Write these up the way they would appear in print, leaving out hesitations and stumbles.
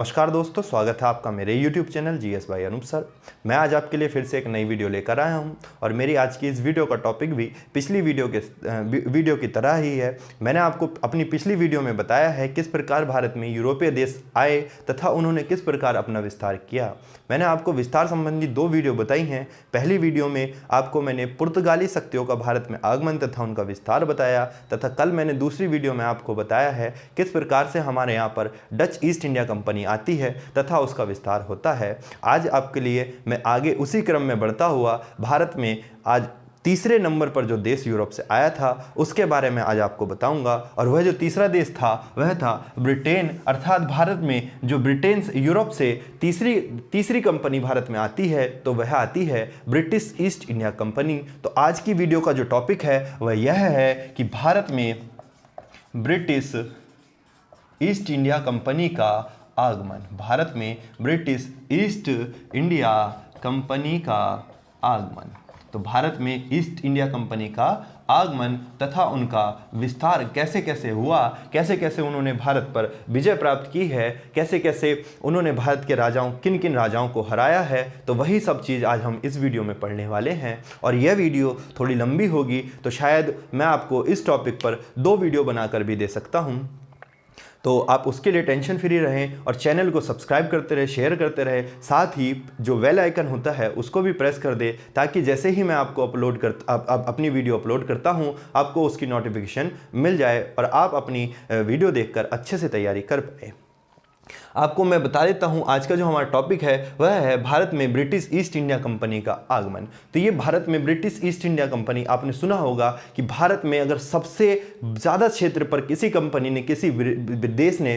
नमस्कार दोस्तों, स्वागत है आपका मेरे YouTube channel GS by Anoop sir. मैं आज आपके लिए फिर से एक नई वीडियो लेकर आया हूं और मेरी आज की इस वीडियो का टॉपिक भी पिछली वीडियो की तरह ही है। मैंने आपको अपनी पिछली वीडियो में बताया है किस प्रकार भारत में यूरोपीय देश आए तथा उन्होंने किस प्रकार अपना विस्तार किया। मैंने आपको विस्तार संबंधी 2 वीडियो बताई हैं। पहली वीडियो में आपको मैंने पुर्तगाली शक्तियों का भारत में आगमन तथा उनका विस्तार बताया तथा कल मैंने दूसरी वीडियो में आपको बताया है किस प्रकार से हमारे यहाँ पर डच ईस्ट इंडिया कंपनी आती है तथा उसका विस्तार होता है। आज आपके लिए मैं आगे उसी क्रम में बढ़ता हुआ भारत में आज तीसरे नंबर पर जो देश यूरोप से आया था उसके बारे में आज आपको बताऊंगा। और वह जो तीसरा देश था वह था ब्रिटेन। अर्थात भारत में जो ब्रिटेन यूरोप से तीसरी कंपनी भारत में आती है तो वह आती है ब्रिटिश ईस्ट इंडिया कंपनी। तो आज की वीडियो का जो टॉपिक है वह यह है कि भारत में ब्रिटिश ईस्ट इंडिया कंपनी का आगमन। भारत में ब्रिटिश ईस्ट इंडिया कंपनी का आगमन। तो भारत में ईस्ट इंडिया कंपनी का आगमन तथा उनका विस्तार कैसे कैसे हुआ, कैसे कैसे उन्होंने भारत पर विजय प्राप्त की है, कैसे कैसे उन्होंने भारत के राजाओं किन किन राजाओं को हराया है, तो वही सब चीज़ आज हम इस वीडियो में पढ़ने वाले हैं। और यह वीडियो थोड़ी लंबी होगी तो शायद मैं आपको इस टॉपिक पर 2 वीडियो बनाकर भी दे सकता हूँ। तो आप उसके लिए टेंशन फ्री रहें और चैनल को सब्सक्राइब करते रहे, शेयर करते रहे, साथ ही जो बेल आइकन होता है उसको भी प्रेस कर दे ताकि जैसे ही मैं आपको अपनी वीडियो अपलोड करता हूं आपको उसकी नोटिफिकेशन मिल जाए और आप अपनी वीडियो देखकर अच्छे से तैयारी कर पाए। आपको मैं बता देता हूं आज का जो हमारा टॉपिक है वह है भारत में ब्रिटिश ईस्ट इंडिया कंपनी का आगमन। तो ये भारत में ब्रिटिश ईस्ट इंडिया कंपनी, आपने सुना होगा कि भारत में अगर सबसे ज़्यादा क्षेत्र पर किसी कंपनी ने, किसी देश ने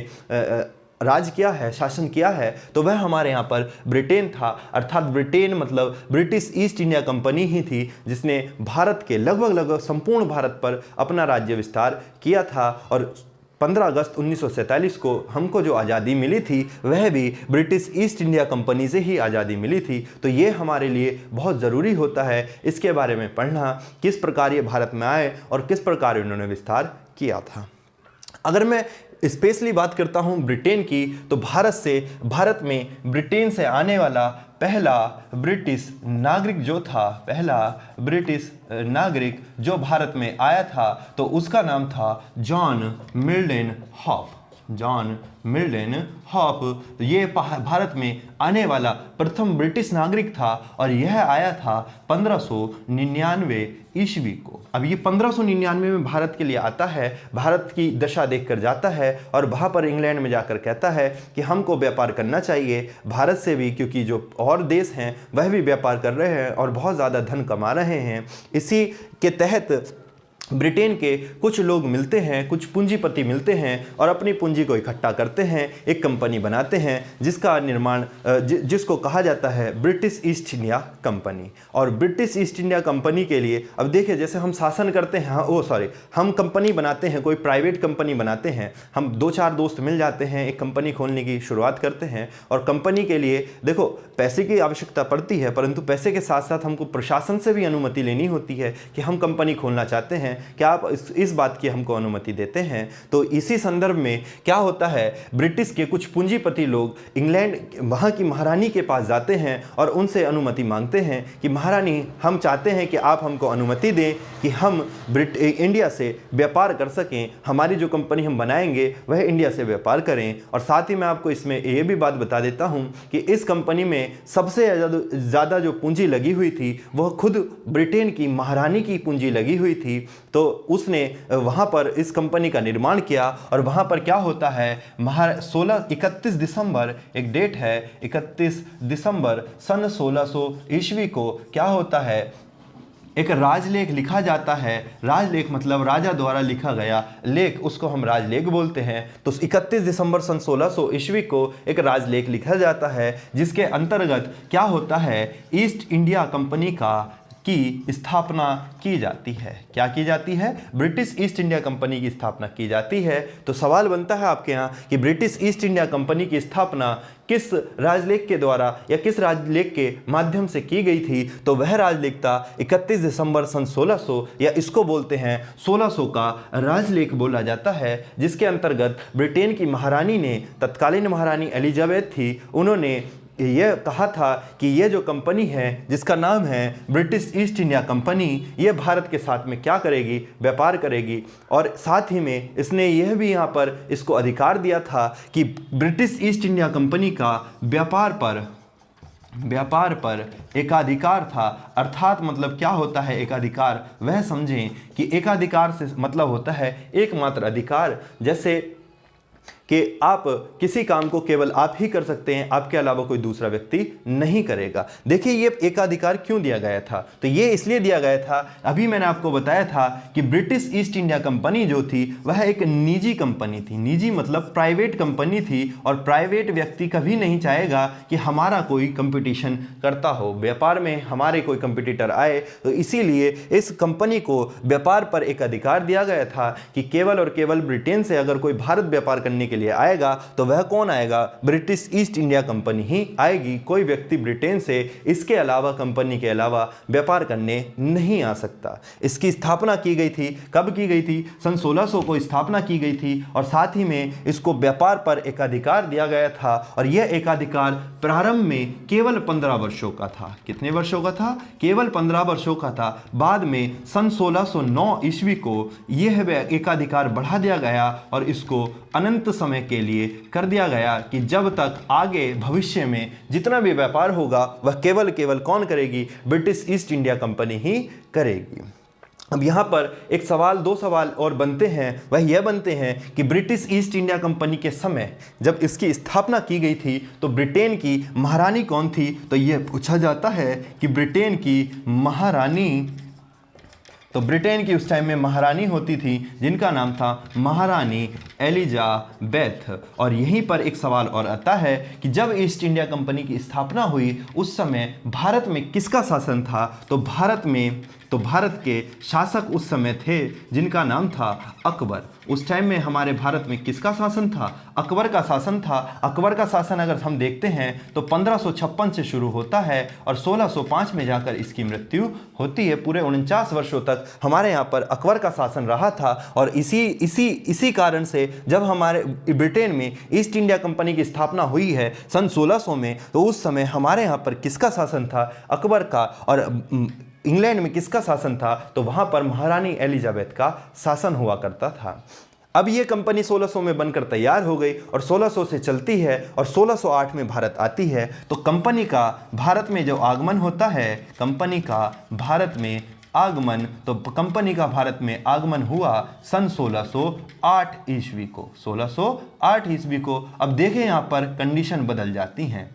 राज किया है, शासन किया है, तो वह हमारे यहाँ पर ब्रिटेन था। अर्थात ब्रिटेन मतलब ब्रिटिश ईस्ट इंडिया कंपनी ही थी जिसने भारत के लगभग संपूर्ण भारत पर अपना राज्य विस्तार किया था। और 15 अगस्त 1947 को हमको जो आज़ादी मिली थी वह भी ब्रिटिश ईस्ट इंडिया कंपनी से ही आज़ादी मिली थी। तो ये हमारे लिए बहुत ज़रूरी होता है इसके बारे में पढ़ना, किस प्रकार ये भारत में आए और किस प्रकार इन्होंने विस्तार किया था। अगर मैं स्पेशली बात करता हूँ ब्रिटेन की, तो भारत में ब्रिटेन से आने वाला पहला ब्रिटिश नागरिक जो भारत में आया था तो उसका नाम था जॉन मिल्डन हॉप। तो ये भारत में आने वाला प्रथम ब्रिटिश नागरिक था और यह आया था 1599 ईस्वी को। अब ये 1599 में भारत के लिए आता है, भारत की दशा देखकर जाता है और वहाँ पर इंग्लैंड में जाकर कहता है कि हमको व्यापार करना चाहिए भारत से भी, क्योंकि जो और देश हैं वह भी व्यापार कर रहे हैं और बहुत ज़्यादा धन कमा रहे हैं। इसी के तहत ब्रिटेन के कुछ लोग मिलते हैं, कुछ पूंजीपति मिलते हैं और अपनी पूंजी को इकट्ठा करते हैं, एक कंपनी बनाते हैं जिसका निर्माण जिसको कहा जाता है ब्रिटिश ईस्ट इंडिया कंपनी। और ब्रिटिश ईस्ट इंडिया कंपनी के लिए अब देखिए, जैसे हम शासन करते हैं, हम कंपनी बनाते हैं, कोई प्राइवेट कंपनी बनाते हैं, हम 2-4 दोस्त मिल जाते हैं, एक कंपनी खोलने की शुरुआत करते हैं। और कंपनी के लिए देखो पैसे की आवश्यकता पड़ती है, परंतु पैसे के साथ साथ हमको प्रशासन से भी अनुमति लेनी होती है कि हम कंपनी खोलना चाहते हैं, क्या आप इस बात की हमको अनुमति देते हैं। तो इसी संदर्भ में क्या होता है, ब्रिटिश के कुछ पूंजीपति लोग इंग्लैंड वहाँ की महारानी के पास जाते हैं और उनसे अनुमति मांगते हैं कि महारानी, हम चाहते हैं कि आप हमको अनुमति दें कि हम इंडिया से व्यापार कर सकें, हमारी जो कंपनी हम बनाएंगे वह इंडिया से व्यापार करें। और साथ ही मैं आपको इसमें ये भी बात बता देता हूँ कि इस कंपनी में सबसे ज़्यादा जो पूंजी लगी हुई थी वह खुद ब्रिटेन की महारानी की पूंजी लगी हुई थी। तो उसने वहाँ पर इस कंपनी का निर्माण किया और वहाँ पर क्या होता है, 31 दिसंबर एक डेट है, 31 दिसंबर सन 1600 ईस्वी को क्या होता है, एक राजलेख लिखा जाता है। राजलेख मतलब राजा द्वारा लिखा गया लेख, उसको हम राजलेख बोलते हैं। तो 31 दिसंबर सन 1600 ईस्वी को एक राजलेख लिखा जाता है जिसके अंतर्गत क्या होता है, ईस्ट इंडिया कंपनी की स्थापना की जाती है? क्या की जाती है? ब्रिटिश ईस्ट इंडिया कंपनी की स्थापना की जाती है। तो सवाल बनता है आपके यहाँ कि ब्रिटिश ईस्ट इंडिया कंपनी की स्थापना किस राजलेख के द्वारा या किस राजलेख के माध्यम से की गई थी? तो वह राजलेख था 31 दिसंबर सन 1600, या इसको बोलते हैं 1600 का राजलेख बोला जाता है, जिसके अंतर्गत ब्रिटेन की महारानी ने, तत्कालीन महारानी एलिजाबेथ थी, उन्होंने यह कहा था कि यह जो कंपनी है जिसका नाम है ब्रिटिश ईस्ट इंडिया कंपनी, ये भारत के साथ में क्या करेगी? व्यापार करेगी। और साथ ही में इसने यह भी यहाँ पर इसको अधिकार दिया था कि ब्रिटिश ईस्ट इंडिया कंपनी का व्यापार पर एकाधिकार था। अर्थात मतलब क्या होता है एकाधिकार? वह समझें कि एकाधिकार से मतलब होता है एकमात्र अधिकार। जैसे कि आप किसी काम को केवल आप ही कर सकते हैं, आपके अलावा कोई दूसरा व्यक्ति नहीं करेगा। देखिए ये एकाधिकार क्यों दिया गया था? तो ये इसलिए दिया गया था, अभी मैंने आपको बताया था कि ब्रिटिश ईस्ट इंडिया कंपनी जो थी वह एक निजी कंपनी थी। निजी मतलब प्राइवेट कंपनी थी, और प्राइवेट व्यक्ति कभी नहीं चाहेगा कि हमारा कोई कंपटीशन करता हो, व्यापार में हमारे कोई कंपटीटर आए। तो इसीलिए इस कंपनी को व्यापार पर एक अधिकार दिया गया था कि केवल और केवल ब्रिटेन से अगर कोई भारत व्यापार करने के लिए आएगा तो वह कौन आएगा? ब्रिटिश ईस्ट इंडिया कंपनी ही आएगी। कोई व्यक्ति ब्रिटेन से इसके अलावा, कंपनी के अलावा व्यापार करने नहीं आ सकता। इसकी स्थापना की गई थी, कब की गई थी? सन 1600 को स्थापना की गई थी, और साथ ही में इसको व्यापार पर एकाधिकार दिया गया था। और यह एकाधिकार प्रारंभ में केवल 15 वर्षों का था। कितने वर्षों का था? केवल 15 वर्षों का था। बाद में सन 1609 ईस्वी को यह एकाधिकार बढ़ा दिया गया और इसको अनंत समय के लिए कर दिया गया कि जब तक आगे भविष्य में जितना भी व्यापार होगा वह केवल कौन करेगी? ब्रिटिश ईस्ट इंडिया कंपनी ही करेगी। अब यहाँ पर एक सवाल, दो सवाल और बनते हैं। वह यह बनते हैं कि ब्रिटिश ईस्ट इंडिया कंपनी के समय जब इसकी स्थापना की गई थी तो ब्रिटेन की महारानी कौन थी? तो यह पूछा जाता है कि ब्रिटेन की महारानी, तो ब्रिटेन की उस टाइम में महारानी होती थी जिनका नाम था महारानी एलिजाबेथ। और यहीं पर एक सवाल और आता है कि जब ईस्ट इंडिया कंपनी की स्थापना हुई उस समय भारत में किसका शासन था? तो भारत के शासक उस समय थे जिनका नाम था अकबर। उस टाइम में हमारे भारत में किसका शासन था? अकबर का शासन था। अकबर का शासन अगर हम देखते हैं तो 1556 से शुरू होता है और 1605 में जाकर इसकी मृत्यु होती है। पूरे 49 वर्षों तक हमारे यहाँ पर अकबर का शासन रहा था। और इसी कारण से जब हमारे ब्रिटेन में ईस्ट इंडिया कंपनी की स्थापना हुई है सन 1600 में, तो उस समय हमारे यहाँ पर किसका शासन था? अकबर का। और इंग्लैंड में किसका शासन था? तो वहाँ पर महारानी एलिजाबेथ का शासन हुआ करता था। अब ये कंपनी 1600 में बनकर तैयार हो गई और 1600 से चलती है और 1608 में भारत आती है। तो कंपनी का भारत में जो आगमन होता है, कंपनी का भारत में आगमन, तो कंपनी का भारत में आगमन हुआ सन 1608 ईस्वी को। 1608 ईस्वी को। अब देखें यहाँ पर कंडीशन बदल जाती हैं।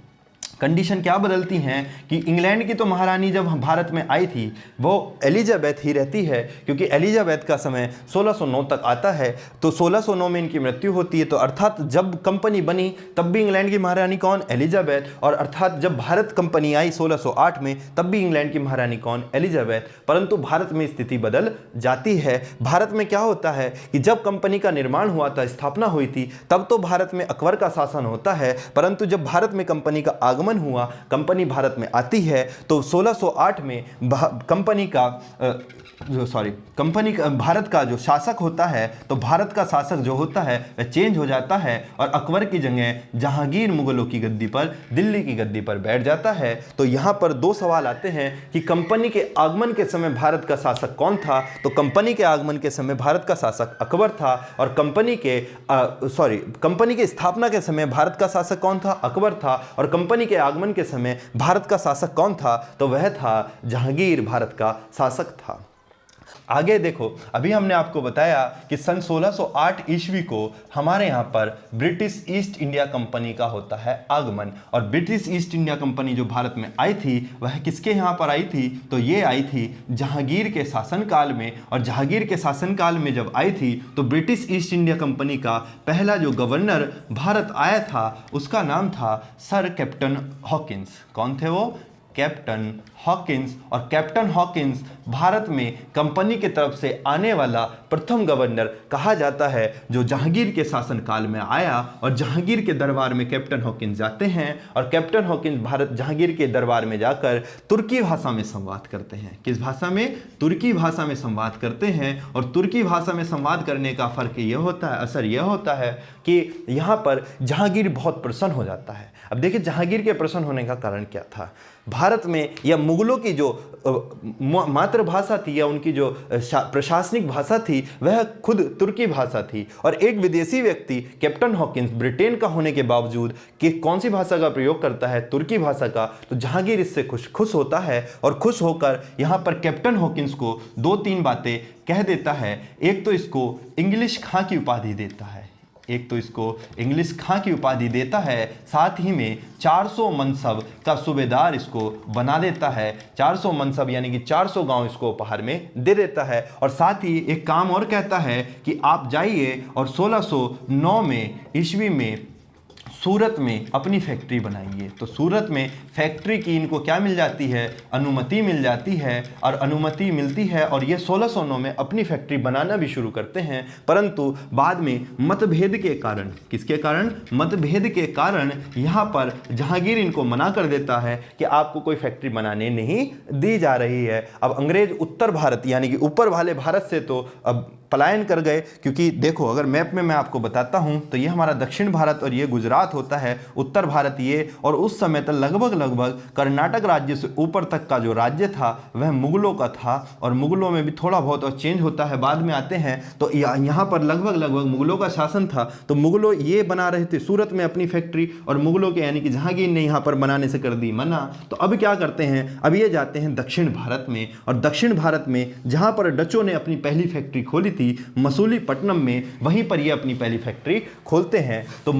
कंडीशन क्या बदलती हैं कि इंग्लैंड की तो महारानी जब भारत में आई थी वो एलिजाबेथ ही रहती है, क्योंकि एलिजाबेथ का समय 1609 तक आता है। तो 1609 में इनकी मृत्यु होती है। तो अर्थात जब कंपनी बनी तब भी इंग्लैंड की महारानी कौन? एलिजाबेथ। और अर्थात जब भारत कंपनी आई 1608 में तब भी इंग्लैंड की महारानी कौन? एलिजाबेथ। परंतु भारत में स्थिति बदल जाती है। भारत में क्या होता है कि जब कंपनी का निर्माण हुआ था, स्थापना हुई थी, तब तो भारत में अकबर का शासन होता है। परंतु जब भारत में कंपनी का आगमन हुआ, कंपनी भारत में आती है, तो 1608 में भारत का जो शासक होता है, तो भारत का शासक जो होता है वह चेंज हो जाता है और अकबर की जगह जहांगीर मुगलों की गद्दी पर, दिल्ली की गद्दी पर बैठ जाता है। तो यहाँ पर दो सवाल आते हैं कि कंपनी के आगमन के समय भारत का शासक कौन था? तो कंपनी के आगमन के समय भारत का शासक अकबर था। और कंपनी के स्थापना के समय भारत का शासक कौन था? अकबर था। और कंपनी के आगमन के समय भारत का शासक कौन था? तो वह था जहांगीर, भारत का शासक था। आगे देखो, अभी हमने आपको बताया कि सन 1608 ईस्वी को हमारे यहाँ पर ब्रिटिश ईस्ट इंडिया कंपनी का होता है आगमन। और ब्रिटिश ईस्ट इंडिया कंपनी जो भारत में आई थी वह किसके यहाँ पर आई थी? तो ये आई थी जहांगीर के शासनकाल में। और जहांगीर के शासनकाल में जब आई थी तो ब्रिटिश ईस्ट इंडिया कंपनी का पहला जो गवर्नर भारत आया था उसका नाम था सर कैप्टन हॉकिंस। कौन थे वो? कैप्टन हॉकिंस, और कैप्टन हॉकिंस भारत में कंपनी की तरफ से आने वाला प्रथम गवर्नर कहा जाता है जो जहांगीर के शासनकाल में आया। और जहांगीर के दरबार में कैप्टन हॉकिंस जाते हैं और कैप्टन हॉकिंस भारत जहांगीर के दरबार में जाकर तुर्की भाषा में संवाद करते हैं। किस भाषा में? तुर्की भाषा में संवाद करते हैं। और तुर्की भाषा में संवाद करने का फर्क यह होता है, असर यह होता है कि यहाँ पर जहांगीर बहुत प्रसन्न हो जाता है। अब देखिए जहांगीर के प्रसन्न होने का कारण क्या था। भारत में या मुगलों की जो मातृभाषा थी या उनकी जो प्रशासनिक भाषा थी वह खुद तुर्की भाषा थी। और एक विदेशी व्यक्ति कैप्टन हॉकिंस ब्रिटेन का होने के बावजूद कि कौन सी भाषा का प्रयोग करता है? तुर्की भाषा का। तो जहांगीर इससे खुश होता है और खुश होकर यहाँ पर कैप्टन हॉकिंस को 2-3 बातें कह देता है। एक तो इसको इंग्लिश खां की उपाधि देता है, साथ ही में 400 मनसब का सूबेदार इसको बना देता है। 400 मनसब यानी कि 400 गांव इसको उपहार में दे देता है। और साथ ही एक काम और कहता है कि आप जाइए और 1609 में ईस्वी में सूरत में अपनी फैक्ट्री बनाएंगे। तो सूरत में फैक्ट्री की इनको क्या मिल जाती है? अनुमति मिल जाती है। और अनुमति मिलती है और ये 1609 में अपनी फैक्ट्री बनाना भी शुरू करते हैं। परंतु बाद में मतभेद के कारण, किसके कारण? मतभेद के कारण यहाँ पर जहांगीर इनको मना कर देता है कि आपको कोई फैक्ट्री बनाने नहीं दी जा रही है। अब अंग्रेज उत्तर भारत यानी कि ऊपर वाले भारत से तो अब पलायन कर गए, क्योंकि देखो अगर मैप में मैं आपको बताता हूं तो ये हमारा दक्षिण भारत और ये गुजरात होता है, उत्तर भारत ये। और उस समय तक लगभग कर्नाटक राज्य से ऊपर तक का जो राज्य था वह मुगलों का था। और मुगलों में भी थोड़ा बहुत और चेंज होता है, बाद में आते हैं। तो यहाँ पर लगभग मुगलों का शासन था। तो मुगलों ये बना रहे थे सूरत में अपनी फैक्ट्री, और मुगलों के यानी कि जहांगीर ने यहाँ पर बनाने से कर दी मना। तो अब क्या करते हैं? अब ये जाते हैं दक्षिण भारत में। और दक्षिण भारत में जहाँ पर डचों ने अपनी पहली फैक्ट्री खोली थी मसूलीपट्टनम में, वहीं पर ये अपनी पहली फैक्ट्री खोलते हैं। तो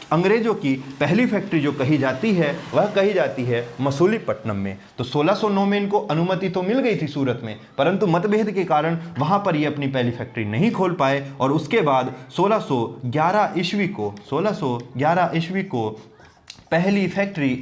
अंग्रेजों की पहली फैक्ट्री जो कही जाती है वह कही जाती है मसूलीपट्टनम में। तो 1609 में इनको अनुमति तो मिल गई थी सूरत में, परंतु मतभेद के कारण वहां पर ये अपनी पहली फैक्ट्री नहीं खोल पाए। और उसके बाद 1611 ईस्वी को पहली फैक्ट्री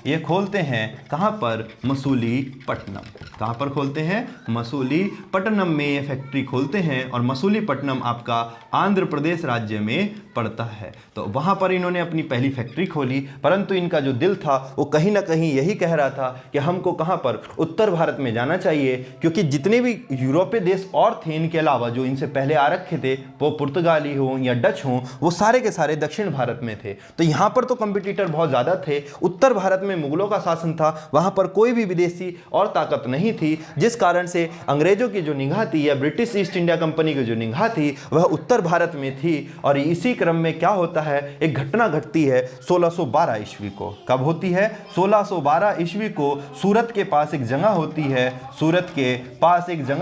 ये खोलते हैं। कहाँ पर? मसूलीपट्टनम। कहाँ पर खोलते हैं? मसूलीपट्टनम में ये फैक्ट्री खोलते हैं। और मसूलीपट्टनम आपका आंध्र प्रदेश राज्य में पड़ता है। तो वहाँ पर इन्होंने अपनी पहली फैक्ट्री खोली, परंतु इनका जो दिल था वो कहीं ना कहीं यही कह रहा था कि हमको कहाँ पर? उत्तर भारत में जाना चाहिए, क्योंकि जितने भी यूरोपीय देश और थे इनके अलावा जो इनसे पहले आ रखे थे, वो पुर्तगाली हो या डच हो, वो सारे के सारे दक्षिण भारत में थे। तो यहाँ पर तो कंपटीटर बहुत ज़्यादा थे। उत्तर भारत में मुगलों का शासन था, वहाँ पर कोई भी विदेशी और ताकत नहीं थी, जिस कारण से अंग्रेजों की जो निगाह थी या ब्रिटिश ईस्ट इंडिया कंपनी की जो निगाह थी वह उत्तर भारत में थी। और इसी क्रम में क्या होता है? एक घटना घटती है 1612 ईस्वी को। कब होती है? 1612 ईस्वी को सूरत के पास एक जगह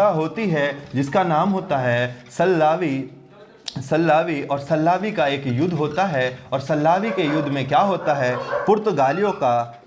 होती है जिसका नाम होता है सल्लावी। और सल्लावी का एक युद्ध होता है। और सल्लावी के युद्ध में क्या होता है?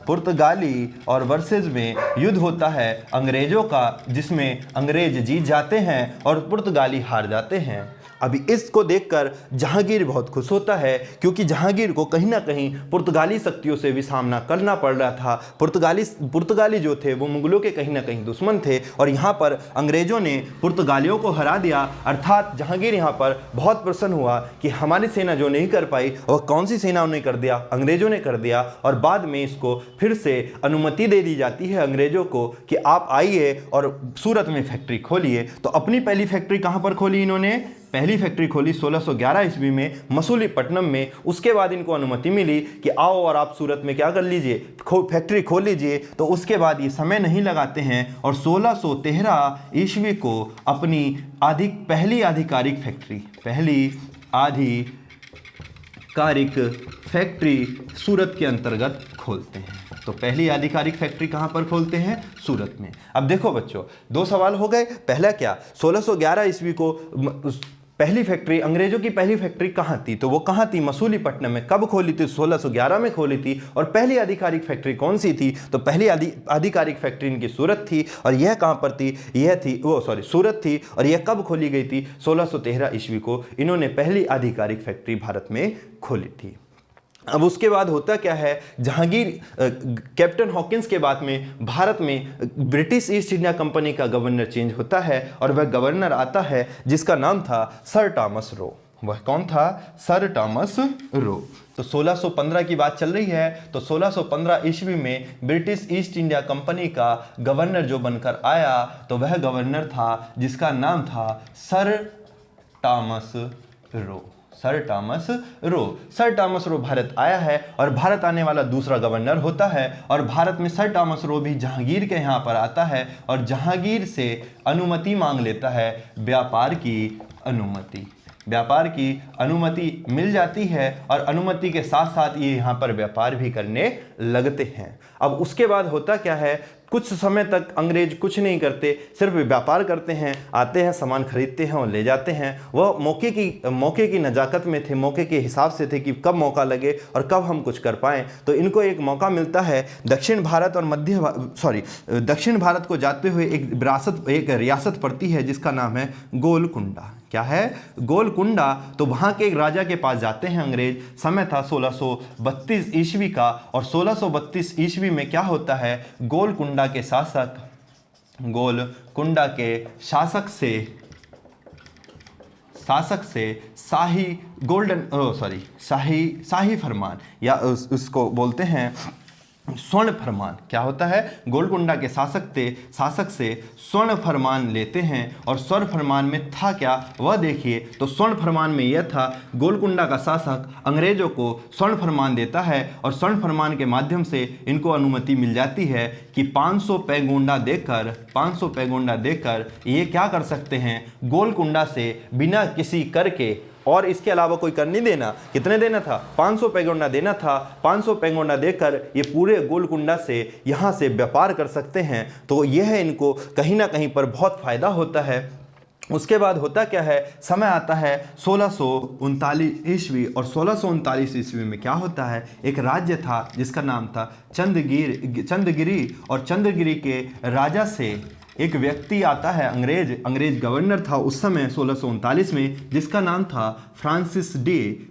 पुर्तगाली और वर्सेस में युद्ध होता है अंग्रेजों का, जिसमें अंग्रेज जीत जाते हैं और पुर्तगाली हार जाते हैं। अभी इसको देखकर जहांगीर बहुत खुश होता है, क्योंकि जहांगीर को कहीं ना कहीं पुर्तगाली शक्तियों से भी सामना करना पड़ रहा था। पुर्तगाली जो थे वो मुगलों के कहीं ना कहीं दुश्मन थे। और यहाँ पर अंग्रेजों ने पुर्तगालियों को हरा दिया। अर्थात जहांगीर यहाँ पर बहुत प्रसन्न हुआ कि हमारी सेना जो नहीं कर पाई वह कौन सी सेना ने कर दिया? अंग्रेजों ने कर दिया। और बाद में इसको फिर से अनुमति दे दी जाती है अंग्रेजों को कि आप आइए और सूरत में फैक्ट्री खोलिए। तो अपनी पहली फैक्ट्री कहाँ पर खोली इन्होंने? पहली फैक्ट्री खोली 1611 ईस्वी में मसूलीपट्टनम में। उसके बाद इनको अनुमति मिली कि आओ और आप सूरत में क्या कर लीजिए? फैक्ट्री खोल लीजिए। तो उसके बाद ये समय नहीं लगाते हैं और 1613 ईस्वी को अपनी पहली आधिकारिक फैक्ट्री सूरत के अंतर्गत खोलते हैं। तो पहली आधिकारिक फैक्ट्री कहाँ पर खोलते हैं? सूरत में। अब देखो बच्चों, 2 सवाल हो गए। पहला क्या? 1611 ईस्वी को पहली फैक्ट्री, अंग्रेजों की पहली फैक्ट्री कहाँ थी? तो वो कहाँ थी? मसूलीपट्टनम में। कब खोली थी? 1611 में खोली थी। और पहली आधिकारिक फैक्ट्री कौन सी थी? तो पहली आधिकारिक फैक्ट्री इनकी सूरत थी। और यह कहाँ पर थी? सूरत थी। और यह कब खोली गई थी? 1613 ईस्वी को इन्होंने पहली आधिकारिक फैक्ट्री भारत में खोली थी। अब उसके बाद होता क्या है, जहांगीर कैप्टन हॉकिंस के बाद में भारत में ब्रिटिश ईस्ट इंडिया कंपनी का गवर्नर चेंज होता है और वह गवर्नर आता है जिसका नाम था सर टॉमस रो। वह कौन था? Sir Thomas Roe. तो 1615 की बात चल रही है, तो 1615 ईस्वी में ब्रिटिश ईस्ट इंडिया कंपनी का गवर्नर जो बनकर आया तो वह गवर्नर था जिसका नाम था sir Thomas Roe. Sir Thomas Roe. Sir Thomas Roe Bharat आया है और भारत आने वाला दूसरा गवर्नर होता है और भारत में सर टॉमस रो भी जहांगीर के यहाँ पर आता है और जहांगीर से अनुमति मांग लेता है, व्यापार की अनुमति। व्यापार की अनुमति मिल जाती है और अनुमति के साथ साथ ये यहाँ पर व्यापार भी करने लगते हैं। अब उसके बाद होता क्या है, कुछ समय तक अंग्रेज कुछ नहीं करते, सिर्फ व्यापार करते हैं, आते हैं, सामान खरीदते हैं और ले जाते हैं। वह मौके की नज़ाकत में थे, मौके के हिसाब से थे कि कब मौका लगे और कब हम कुछ कर पाएँ। तो इनको एक मौका मिलता है दक्षिण भारत को जाते हुए एक रियासत पड़ती है जिसका नाम है गोलकुंडा। क्या है? गोलकुंडा। तो वहाँ के एक राजा के पास जाते हैं अंग्रेज। समय था 1632 ईस्वी का और 1632 ईस्वी में क्या होता है, गोलकुंडा के शासक से शाही फरमान या उसको बोलते हैं स्वर्ण फरमान। क्या होता है? गोलकुंडा के शासक से स्वर्ण फरमान लेते हैं और स्वर्ण फरमान में था क्या वह देखिए। तो स्वर्ण फरमान में यह था, गोलकुंडा का शासक अंग्रेजों को स्वर्ण फरमान देता है और स्वर्ण फरमान के माध्यम से इनको अनुमति मिल जाती है कि 500 पैगोंडा देकर ये क्या कर सकते हैं, गोलकुंडा से बिना किसी कर के, और इसके अलावा कोई कर नहीं देना। कितने देना था? 500 पैगोंडा देना था। 500 पैगोंडा देकर ये पूरे गोलकुंडा से यहाँ से व्यापार कर सकते हैं। तो यह इनको कहीं ना कहीं पर बहुत फायदा होता है। उसके बाद होता क्या है, समय आता है 1639 ईस्वी और 1639 ईस्वी में क्या होता है, एक राज्य था जिसका नाम था चंद्रगिरी और चंद्रगिरी के राजा से एक व्यक्ति आता है, अंग्रेज गवर्नर था उस समय 1639 में, जिसका नाम था फ्रांसिस डे।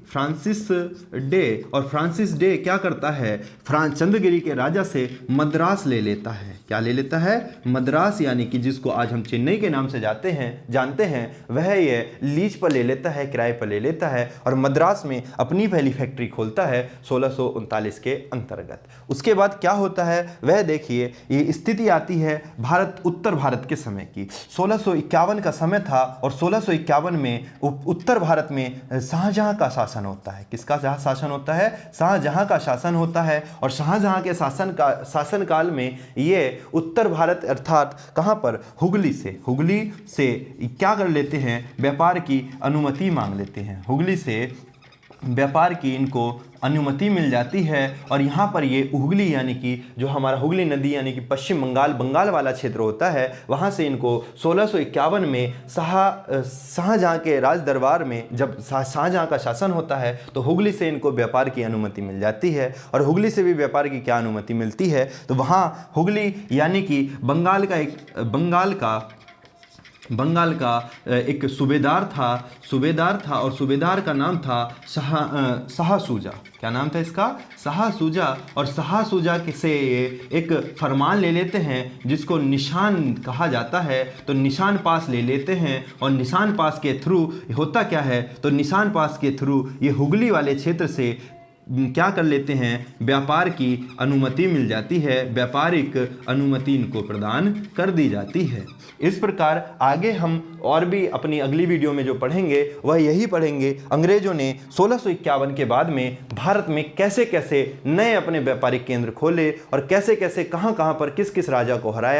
और फ्रांसिस डे क्या करता है, चंद्रगिरी के राजा से मद्रास ले लेता है। क्या ले लेता है? मद्रास, यानी कि जिसको आज हम चेन्नई के नाम से जानते हैं, वह ये लीज पर ले लेता है, किराए पर ले लेता है और मद्रास में अपनी पहली फैक्ट्री खोलता है 1639 के अंतर्गत। उसके बाद क्या होता है वह देखिए, ये स्थिति आती है उत्तर भारत के समय की। 1651 का समय था और 1651 में उत्तर भारत में शाहजहां का शासन होता है। किसका शासन होता है? शाहजहां का शासन होता है और शाहजहां के शासन काल में ये उत्तर भारत अर्थात कहां पर, हुगली से क्या कर लेते हैं, व्यापार की अनुमति मांग लेते हैं। हुगली से व्यापार की इनको अनुमति मिल जाती है और यहाँ पर ये हुगली, यानी कि जो हमारा हुगली नदी यानी कि पश्चिम बंगाल वाला क्षेत्र होता है, वहाँ से इनको 1651 में शाहजहां के राज दरबार में जब शाहजहां का शासन होता है तो हुगली से इनको व्यापार की अनुमति मिल जाती है। और हुगली से भी व्यापार की क्या अनुमति मिलती है, तो वहाँ हुगली यानी कि बंगाल का एक सूबेदार था और सूबेदार का नाम था शाहसूजा। क्या नाम था इसका? शाहसूजा। और शाहसूजा से एक फरमान ले लेते हैं जिसको निशान कहा जाता है। तो निशान पास ले लेते हैं और निशान पास के थ्रू होता क्या है, तो निशान पास के थ्रू ये हुगली वाले क्षेत्र से क्या कर लेते हैं, व्यापार की अनुमति मिल जाती है, व्यापारिक अनुमति इनको प्रदान कर दी जाती है। इस प्रकार आगे हम और भी अपनी अगली वीडियो में जो पढ़ेंगे वह यही पढ़ेंगे, अंग्रेजों ने 1651 के बाद में भारत में कैसे कैसे नए अपने व्यापारिक केंद्र खोले और कैसे कैसे कहाँ कहाँ पर किस किस राजा को हराया।